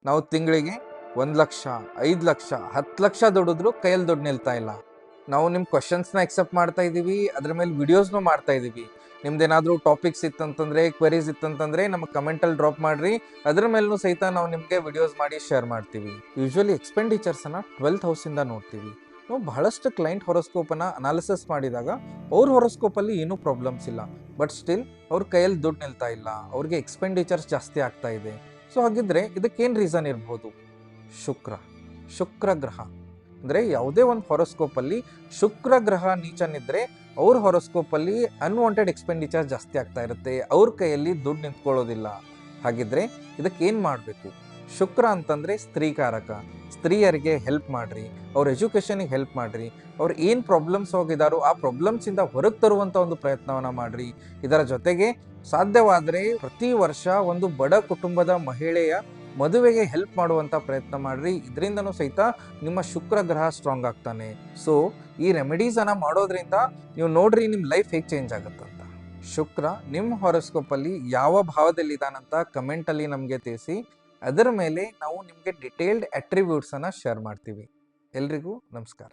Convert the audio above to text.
ನಾವು ತಿಂಗಳಿಗೆ 1 ಲಕ್ಷ, 5 ಲಕ್ಷ, 10 ಲಕ್ಷ ದುಡಿದ್ರು ಕೈಯಲ್ಲಿ ದುಡ್ಡು ನಿಲ್ತಾ ಇಲ್ಲ. ನಾವು ನಿಮ್ಮ ಕ್ವಶನ್ಸ್ನ ಎಕ್ಸೆಪ್ಟ್ ಮಾಡ್ತಾ ಇದ್ದೀವಿ, ಅದ್ರ ಮೇಲೆ ವಿಡಿಯೋಸ್ನು ಮಾಡ್ತಾ ಇದ್ದೀವಿ. ನಿಮ್ದೇನಾದರೂ ಟಾಪಿಕ್ಸ್ ಇತ್ತಂತಂದ್ರೆ, ಕ್ವೆರೀಸ್ ಇತ್ತಂತಂದ್ರೆ ನಮಗೆ ಕಮೆಂಟಲ್ಲಿ ಡ್ರಾಪ್ ಮಾಡ್ರಿ. ಅದ್ರ ಮೇಲೂ ಸಹಿತ ನಾವು ನಿಮಗೆ ವಿಡಿಯೋಸ್ ಮಾಡಿ ಶೇರ್ ಮಾಡ್ತೀವಿ. ಯೂಶ್ವಲಿ ಎಕ್ಸ್ಪೆಂಡಿಚರ್ಸನ್ನು 12th ಹೌಸಿಂದ ನೋಡ್ತೀವಿ. ನಾವು ಬಹಳಷ್ಟು ಕ್ಲೈಂಟ್ ಹೊರಸ್ಕೋಪನ್ನು ಅನಾಲಿಸಿಸ್ ಮಾಡಿದಾಗ ಅವ್ರ ಹೊರಸ್ಕೋಪಲ್ಲಿ ಏನೂ ಪ್ರಾಬ್ಲಮ್ಸ್ ಇಲ್ಲ. ಬಟ್ ಸ್ಟಿಲ್ ಅವ್ರ ಕೈಯಲ್ಲಿ ದುಡ್ಡು ನಿಲ್ತಾ ಇಲ್ಲ, ಅವ್ರಿಗೆ ಎಕ್ಸ್ಪೆಂಡಿಚರ್ಸ್ ಜಾಸ್ತಿ ಆಗ್ತಾ ಇದೆ. ಸೊ ಹಾಗಿದ್ರೆ ಇದಕ್ಕೇನು ರೀಸನ್ ಇರ್ಬೋದು? ಶುಕ್ರ ಗ್ರಹ ಅಂದರೆ ಯಾವುದೇ ಒಂದು ಹೊರಸ್ಕೋಪಲ್ಲಿ ಶುಕ್ರ ಗ್ರಹ ನೀಚನಿದ್ರೆ ಅವ್ರ ಹೊರಸ್ಕೋಪಲ್ಲಿ ಅನ್ವಾಂಟೆಡ್ ಎಕ್ಸ್ಪೆಂಡಿಚರ್ ಜಾಸ್ತಿ ಆಗ್ತಾ ಇರುತ್ತೆ, ಅವ್ರ ಕೈಯಲ್ಲಿ ದುಡ್ಡು ನಿಂತ್ಕೊಳ್ಳೋದಿಲ್ಲ. ಹಾಗಿದ್ರೆ ಇದಕ್ಕೇನು ಮಾಡಬೇಕು? ಶುಕ್ರ ಅಂತಂದರೆ ಸ್ತ್ರೀಕಾರಕ. ಸ್ತ್ರೀಯರಿಗೆ ಹೆಲ್ಪ್ ಮಾಡಿರಿ, ಅವ್ರ ಎಜುಕೇಷನಿಗೆ ಹೆಲ್ಪ್ ಮಾಡಿರಿ, ಅವ್ರು ಏನು ಪ್ರಾಬ್ಲಮ್ಸ್ ಹೋಗಿದಾರೋ ಆ ಪ್ರಾಬ್ಲಮ್ಸಿಂದ ಹೊರಗೆ ತರುವಂಥ ಒಂದು ಪ್ರಯತ್ನವನ್ನು ಮಾಡಿರಿ. ಇದರ ಜೊತೆಗೆ ಸಾಧ್ಯವಾದರೆ ಪ್ರತಿ ವರ್ಷ ಒಂದು ಬಡ ಕುಟುಂಬದ ಮಹಿಳೆಯ ಮದುವೆಗೆ ಹೆಲ್ಪ್ ಮಾಡುವಂಥ ಪ್ರಯತ್ನ ಮಾಡಿರಿ. ಇದರಿಂದನೂ ಸಹಿತ ನಿಮ್ಮ ಶುಕ್ರ ಗ್ರಹ ಸ್ಟ್ರಾಂಗ್ ಆಗ್ತಾನೆ. ಸೊ ಈ ರೆಮಿಡೀಸನ್ನು ಮಾಡೋದ್ರಿಂದ ನೀವು ನೋಡ್ರಿ ನಿಮ್ಮ ಲೈಫ್ ಹೇಗೆ ಚೇಂಜ್ ಆಗುತ್ತಂತ. ಶುಕ್ರ ನಿಮ್ಮ ಹಾರೋಸ್ಕೋಪಲ್ಲಿ ಯಾವ ಭಾವದಲ್ಲಿದ್ದಾನಂತ ಕಮೆಂಟಲ್ಲಿ ನಮಗೆ ತಿಳಿಸಿ. ಅದರ ಮೇಲೆ ನಾವು ನಿಮಗೆ ಡಿಟೇಲ್ಡ್ ಅಟ್ರಿಬ್ಯೂಟ್ಸನ್ನು ಶೇರ್ ಮಾಡ್ತೀವಿ. ಎಲ್ರಿಗೂ ನಮಸ್ಕಾರ.